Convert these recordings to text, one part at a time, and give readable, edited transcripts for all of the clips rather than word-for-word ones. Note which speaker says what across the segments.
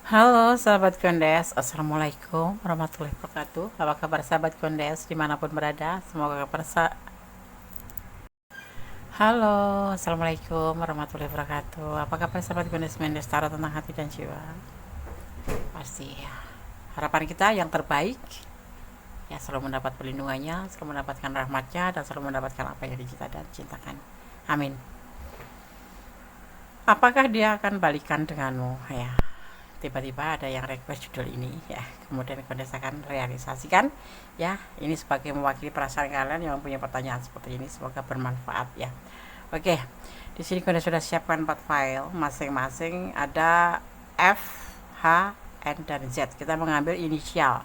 Speaker 1: Halo sahabat Kondes, Assalamualaikum warahmatullahi wabarakatuh. Apa kabar sahabat Kondes dimanapun berada? Semoga Halo, Assalamualaikum warahmatullahi wabarakatuh. Apa kabar sahabat Kondes Mendes Tarot tentang hati dan jiwa? Pasti ya. Harapan kita yang terbaik ya, selalu mendapat perlindungannya, selalu mendapatkan rahmatnya, dan selalu mendapatkan apa yang dicita dan cintakan. Amin. Apakah dia akan balikan denganmu ya? Tiba-tiba ada yang request judul ini ya, kemudian Kondes akan realisasikan ya. Ini sebagai mewakili perasaan kalian yang punya pertanyaan seperti ini, semoga bermanfaat ya. Oke, di sini Kondes sudah siapkan 4 file, masing-masing ada F, H, N, dan Z. Kita mengambil inisial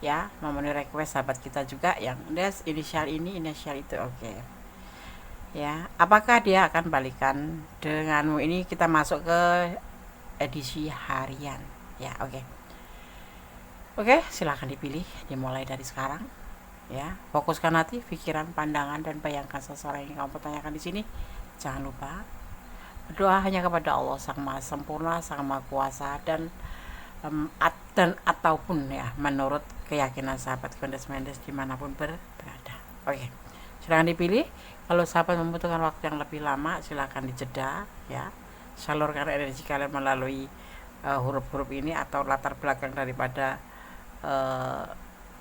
Speaker 1: ya, memenuhi request sahabat kita juga yang des inisial ini, inisial itu. Oke ya, apakah dia akan balikan denganmu? Ini kita masuk ke edisi harian ya. Oke, silahkan dipilih, dimulai dari sekarang ya. Fokuskan hati, pikiran, pandangan, dan bayangkan seseorang yang kamu pertanyakan di sini. Jangan lupa berdoa hanya kepada Allah Sang Maha Sempurna, Sang Maha Kuasa, dan ataupun ya menurut keyakinan sahabat Kondes Mendes dimanapun berada. Oke, silahkan dipilih. Kalau sahabat membutuhkan waktu yang lebih lama, silahkan dijeda ya. Salurkan energi kalian melalui huruf-huruf ini atau latar belakang daripada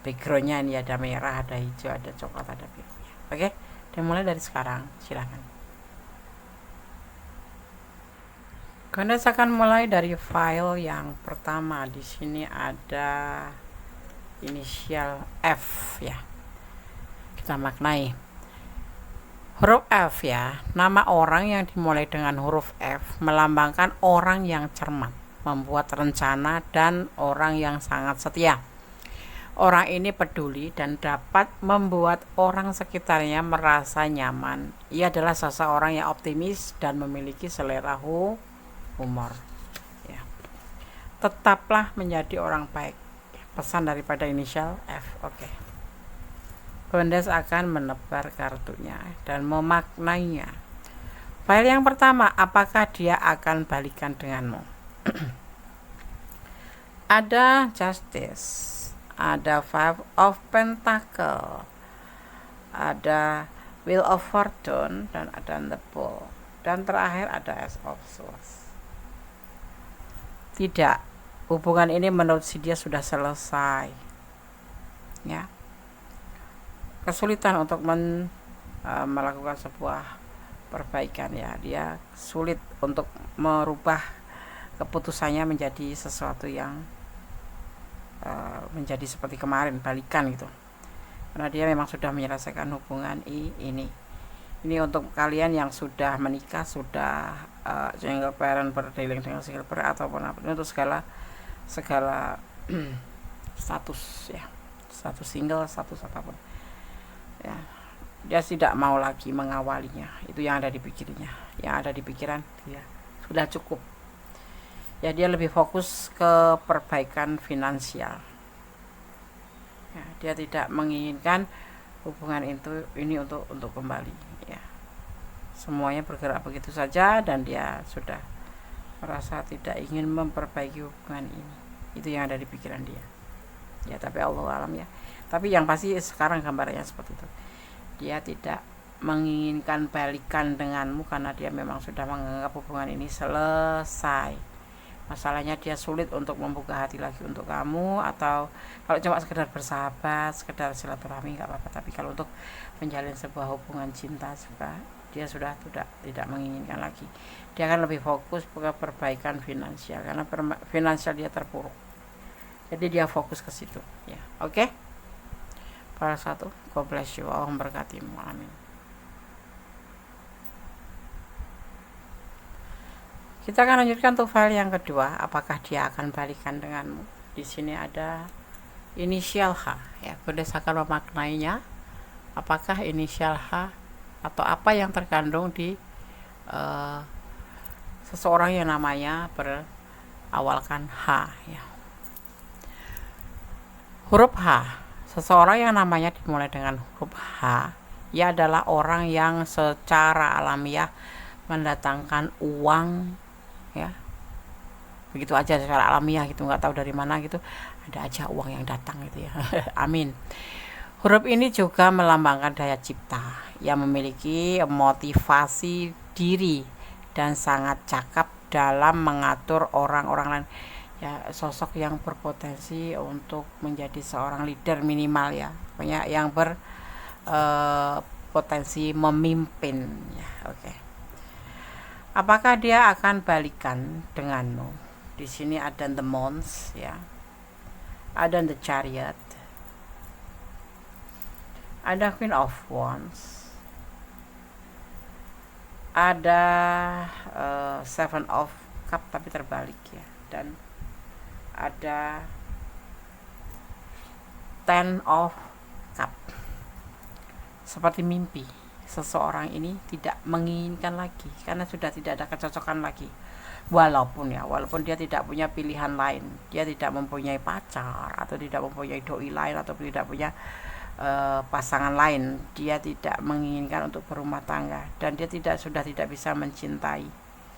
Speaker 1: backgroundnya. Ini ada merah, ada hijau, ada coklat, ada biru ya. Oke, dan mulai dari sekarang silahkan. Kondes akan mulai dari file yang pertama. Di sini ada inisial F ya. Kita maknai huruf F ya. Nama orang yang dimulai dengan huruf F melambangkan orang yang cermat, membuat rencana, dan orang yang sangat setia. Orang ini peduli dan dapat membuat orang sekitarnya merasa nyaman. Ia adalah seseorang yang optimis dan memiliki selera humor ya. Tetaplah menjadi orang baik. Pesan daripada inisial F. Oke. Kondes akan menebar kartunya dan memaknainya. File yang pertama, apakah dia akan balikan denganmu? Ada Justice, ada Five of Pentacle, ada Wheel of Fortune, dan ada The Bull, dan terakhir ada Ace of Swords. Tidak, hubungan ini menurut si dia sudah selesai ya. Kesulitan untuk melakukan sebuah perbaikan ya. Dia sulit untuk merubah keputusannya menjadi sesuatu yang menjadi seperti kemarin, balikan gitu, karena dia memang sudah menyelesaikan hubungan ini. Ini untuk kalian yang sudah menikah, sudah single parent, berdealing dengan single parent ataupun apa, untuk segala status ya, status single, status apapun ya. Dia tidak mau lagi mengawalinya. Itu yang ada di pikirnya, yang ada di pikiran dia sudah cukup ya. Dia lebih fokus ke perbaikan finansial ya. Dia tidak menginginkan hubungan ini untuk kembali ya. Semuanya bergerak begitu saja dan dia sudah merasa tidak ingin memperbaiki hubungan ini. Itu yang ada di pikiran dia ya. Tapi Allah alam ya. Tapi yang pasti sekarang gambarnya seperti itu. Dia tidak menginginkan balikan denganmu karena dia memang sudah menganggap hubungan ini selesai. Masalahnya dia sulit untuk membuka hati lagi untuk kamu, atau kalau cuma sekedar bersahabat, sekedar silaturahmi nggak apa-apa. Tapi kalau untuk menjalin sebuah hubungan cinta juga dia sudah tidak menginginkan lagi. Dia akan lebih fokus ke perbaikan finansial karena finansial dia terpuruk. Jadi dia fokus ke situ ya. Oke. Para satu, God bless you, Allah memberkatimu, amin. Kita akan lanjutkan untuk file yang kedua, apakah dia akan balikan denganmu. Di sini ada inisial H ya. Kondes akan memaknainya, apakah inisial H atau apa yang terkandung di seseorang yang namanya berawalkan H ya. Huruf H, seseorang yang namanya dimulai dengan huruf H, ia adalah orang yang secara alamiah mendatangkan uang ya, begitu aja secara alamiah gitu, nggak tahu dari mana gitu, ada aja uang yang datang gitu ya. Amin. Huruf ini juga melambangkan daya cipta yang memiliki motivasi diri dan sangat cakap dalam mengatur orang-orang lain. Ya, sosok yang berpotensi untuk menjadi seorang leader minimal ya, pokoknya yang berpotensi memimpin ya. Oke. Apakah dia akan balikan denganmu? Di sini ada the Mons ya, ada the Chariot, ada Queen of Wands, ada Seven of Cup tapi terbalik ya, dan ada Ten of Cup. Seperti mimpi, seseorang ini tidak menginginkan lagi karena sudah tidak ada kecocokan lagi. Walaupun dia tidak punya pilihan lain, dia tidak mempunyai pacar atau tidak mempunyai doi lain atau tidak punya pasangan lain, dia tidak menginginkan untuk berumah tangga dan dia sudah tidak bisa mencintai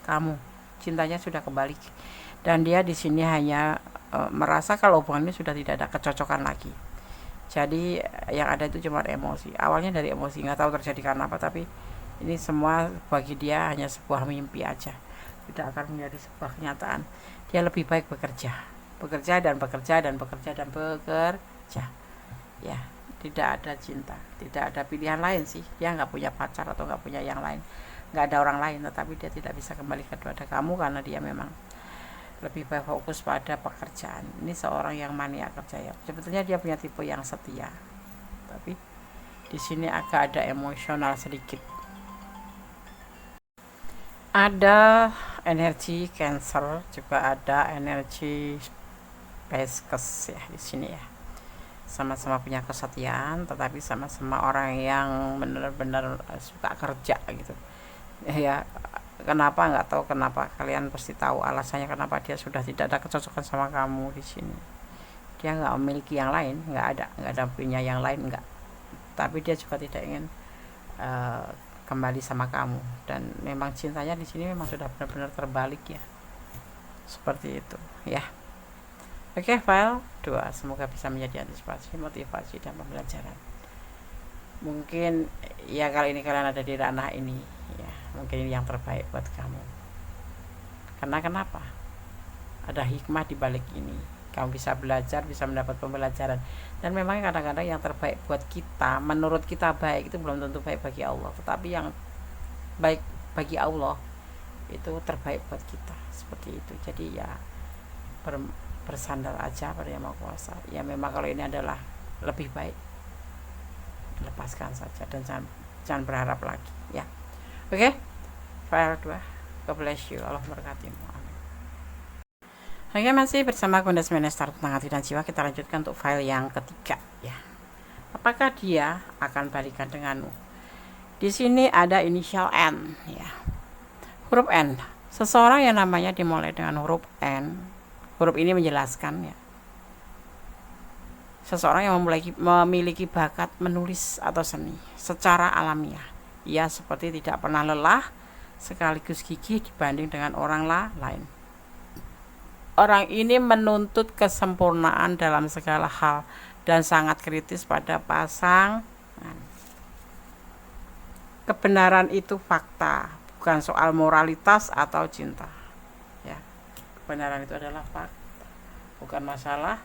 Speaker 1: kamu. Cintanya sudah kebalik dan dia di sini hanya merasa kalau hubungannya sudah tidak ada kecocokan lagi. Jadi yang ada itu cuma emosi. Awalnya dari emosi, nggak tahu terjadi karena apa, tapi ini semua bagi dia hanya sebuah mimpi aja, tidak akan menjadi sebuah kenyataan. Dia lebih baik bekerja ya. Tidak ada cinta, tidak ada pilihan lain sih. Dia nggak punya pacar atau nggak punya yang lain, nggak ada orang lain, tetapi dia tidak bisa kembali kepada kamu karena dia memang lebih baik fokus pada pekerjaan. Ini seorang yang mania kerja ya. Sebetulnya dia punya tipe yang setia, tapi di sini agak ada emosional sedikit. Ada energi Cancer, juga ada energi Pisces ya di sini ya. Sama-sama punya kesetiaan, tetapi sama-sama orang yang benar-benar suka kerja gitu. Ya, kenapa nggak tahu kenapa, kalian pasti tahu alasannya kenapa dia sudah tidak ada kecocokan sama kamu di sini. Dia nggak memiliki yang lain, nggak ada punya yang lain, nggak. Tapi dia juga tidak ingin kembali sama kamu dan memang cintanya di sini memang sudah benar-benar terbalik ya, seperti itu ya. Oke, file 2 semoga bisa menjadi antisipasi, motivasi, dan pembelajaran. Mungkin ya kali ini kalian ada di ranah ini ya, mungkin ini yang terbaik buat kamu. Karena kenapa? Ada hikmah di balik ini. Kamu bisa belajar, bisa mendapat pembelajaran. Dan memang kadang-kadang yang terbaik buat kita, menurut kita baik itu belum tentu baik bagi Allah. Tetapi yang baik bagi Allah itu terbaik buat kita, seperti itu. Jadi ya bersandar aja pada Yang Maha Kuasa. Ya memang kalau ini adalah lebih baik, lepaskan saja dan jangan berharap lagi ya. Oke, file 2. God bless you, Allah memberkatimu. Amin. Oke, masih bersama Kundas Menester tentang hati dan jiwa. Kita lanjutkan untuk file yang ketiga ya. Apakah dia akan balikan denganmu? Di sini ada inisial N ya. Huruf N. Seseorang yang namanya dimulai dengan huruf N. Huruf ini menjelaskan ya, seseorang yang memiliki bakat menulis atau seni secara alamiah. Ia seperti tidak pernah lelah, sekaligus gigih dibanding dengan orang lain. Orang ini menuntut kesempurnaan dalam segala hal dan sangat kritis pada pasangan. Kebenaran itu fakta, bukan soal moralitas atau cinta. Ya, kebenaran itu adalah fakta, bukan masalah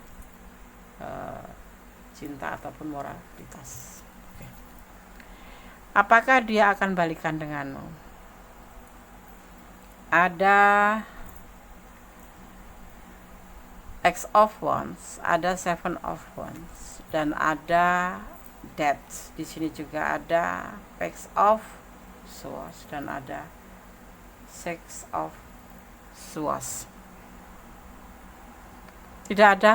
Speaker 1: cinta ataupun moralitas. Oke. Apakah dia akan balikan denganmu? Ada X of Wands, ada Seven of Wands, dan ada Death. Di sini juga ada Page of Swords dan ada Six of Swords. Tidak ada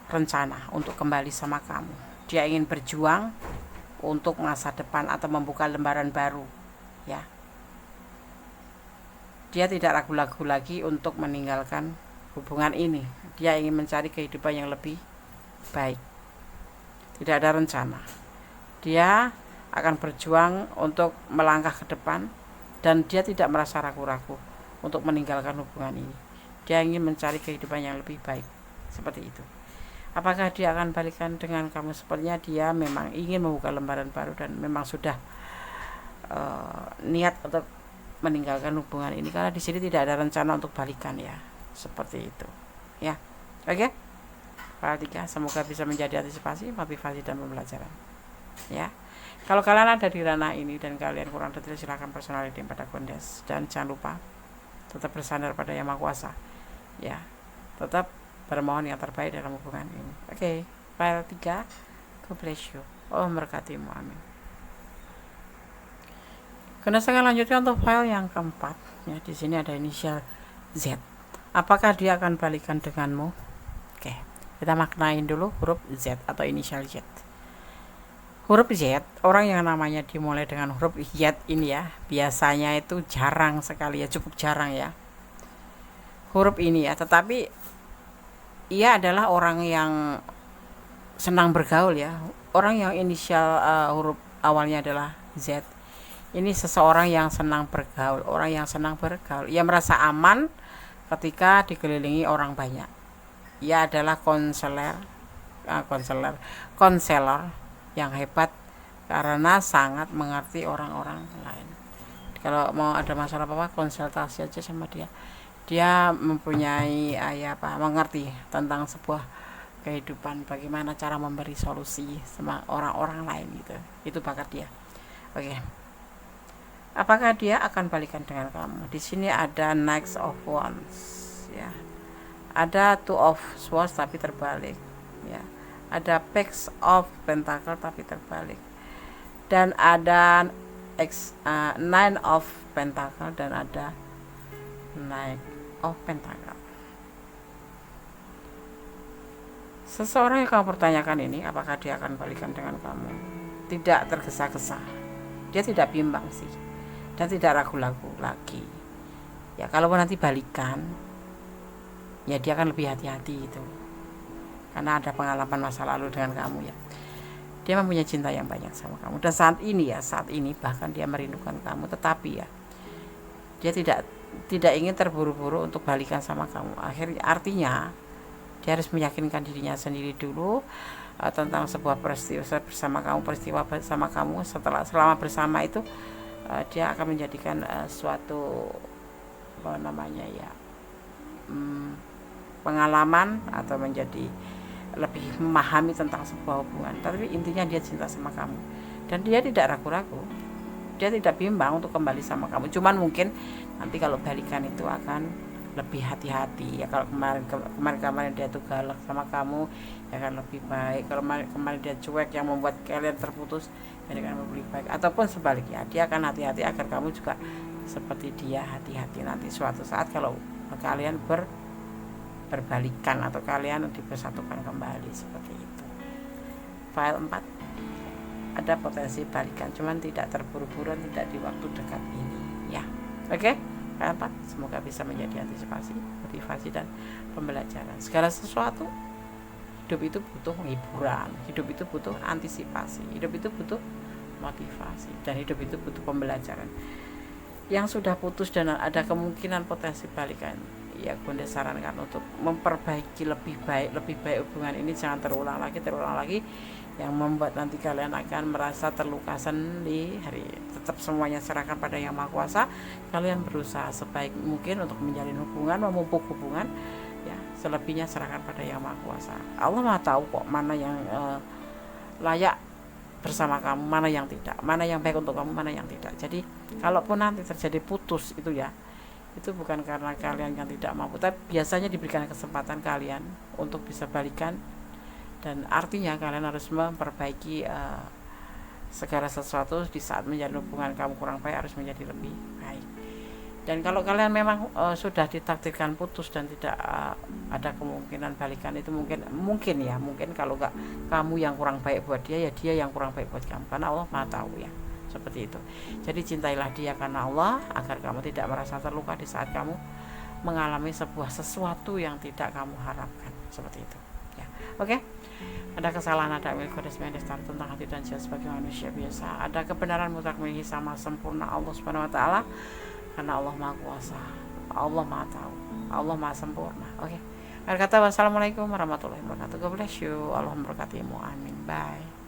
Speaker 1: rencana untuk kembali sama kamu. Dia ingin berjuang untuk masa depan atau membuka lembaran baru ya. Dia tidak ragu-ragu lagi untuk meninggalkan hubungan ini. Dia ingin mencari kehidupan yang lebih baik. Tidak ada rencana. Dia akan berjuang untuk melangkah ke depan dan dia tidak merasa ragu-ragu untuk meninggalkan hubungan ini. dia ingin mencari kehidupan yang lebih baik, seperti itu. Apakah dia akan balikan dengan kamu? Sepertinya dia memang ingin membuka lembaran baru dan memang sudah niat untuk meninggalkan hubungan ini, karena di sini tidak ada rencana untuk balikan ya, seperti itu ya. Oke, file 3 semoga bisa menjadi antisipasi, motivasi dan pembelajaran ya. Kalau kalian ada di ranah ini dan kalian kurang detail, silahkan personal reading pada Kondes, dan jangan lupa tetap bersandar pada Yang Maha Kuasa ya, tetap bermohon yang terbaik dalam hubungan ini. Oke, file 3, God bless you, Allah memberkatimu, amin. Karena saya lanjutkan untuk file yang keempat ya. Di sini ada inisial Z. Apakah dia akan balikan denganmu? Oke, kita maknain dulu huruf Z atau inisial Z. Huruf Z, orang yang namanya dimulai dengan huruf Z ini ya, biasanya itu jarang sekali ya, cukup jarang ya, huruf ini ya. Tetapi ia adalah orang yang senang bergaul ya. Orang yang inisial huruf awalnya adalah Z, ini seseorang yang senang bergaul, orang yang senang bergaul. Ia merasa aman ketika dikelilingi orang banyak. Ia adalah konselor yang hebat karena sangat mengerti orang-orang lain. Kalau mau ada masalah apa-apa, konsultasi aja sama dia. Dia mempunyai mengerti tentang sebuah kehidupan, bagaimana cara memberi solusi sama orang-orang lain gitu. Itu bakat dia. Oke. Apakah dia akan balikan dengan kamu? Di sini ada Knight of Wands ya. Ada Two of Swords tapi terbalik ya. Ada Page of Pentacle tapi terbalik. Dan ada Nine of Pentacle dan ada Knight of Pentacle. Seseorang yang kamu pertanyakan ini, apakah dia akan balikan dengan kamu? Tidak tergesa-gesa. Dia tidak bimbang sih. Dan tidak ragu-ragu lagi ya. Kalau nanti balikan ya, dia akan lebih hati-hati itu, karena ada pengalaman masa lalu dengan kamu ya. Dia mempunyai cinta yang banyak sama kamu, dan saat ini bahkan dia merindukan kamu. Tetapi ya, dia tidak ingin terburu-buru untuk balikan sama kamu. Artinya dia harus meyakinkan dirinya sendiri dulu tentang sebuah peristiwa bersama kamu. Selama bersama itu dia akan menjadikan suatu pengalaman atau menjadi lebih memahami tentang sebuah hubungan. Tapi intinya dia cinta sama kamu dan dia tidak ragu-ragu, dia tidak bimbang untuk kembali sama kamu. Cuman mungkin nanti kalau balikan itu akan lebih hati-hati ya. Kalau kemarin dia tuh galak sama kamu ya akan lebih baik. Kalau kemarin dia cuek yang membuat kalian terputus, ya akan lebih baik. Ataupun sebaliknya, dia akan hati-hati agar kamu juga seperti dia hati-hati nanti suatu saat kalau kalian berbalikan atau kalian dipersatukan kembali, seperti itu. File 4, ada potensi balikan, cuman tidak terburu-buru, tidak di waktu dekat ini ya. Oke, file 4 semoga bisa menjadi antisipasi, motivasi dan pembelajaran. Segala sesuatu hidup itu butuh hiburan, hidup itu butuh antisipasi, hidup itu butuh motivasi, dan hidup itu butuh pembelajaran. Yang sudah putus dan ada kemungkinan potensi balikan, ya Bunda sarankan untuk memperbaiki lebih baik hubungan ini. Jangan terulang lagi yang membuat nanti kalian akan merasa terluka sendiri. Tetap semuanya serahkan pada Yang Maha Kuasa. Kalian berusaha sebaik mungkin untuk menjalin hubungan, memupuk hubungan ya. Selebihnya serahkan pada Yang Maha Kuasa. Allah Maha tahu kok mana yang layak bersama kamu, mana yang tidak, mana yang baik untuk kamu, mana yang tidak. Jadi kalaupun nanti terjadi putus itu ya, itu bukan karena kalian yang tidak mampu, tapi biasanya diberikan kesempatan kalian untuk bisa balikan, dan artinya kalian harus memperbaiki segala sesuatu. Di saat menjalin hubungan kamu kurang baik, harus menjadi lebih baik. Dan kalau kalian memang sudah ditakdirkan putus dan tidak ada kemungkinan balikan, itu mungkin kalau nggak kamu yang kurang baik buat dia, ya dia yang kurang baik buat kamu, karena Allah Maha tahu ya, seperti itu. Jadi cintailah dia karena Allah, agar kamu tidak merasa terluka di saat kamu mengalami sesuatu yang tidak kamu harapkan, seperti itu ya. Oke. Ada kesalahan, ada kodes mendestar tentang hati dan jiwa sebagai manusia biasa. Ada kebenaran mutlak milik sama sempurna Allah Subhanahu wa taala, karena Allah Maha Kuasa. Allah maha tahu, Allah maha sempurna. Oke, akhir kata wassalamualaikum warahmatullahi wabarakatuh. God bless you, Allah memberkatimu, amin, bye.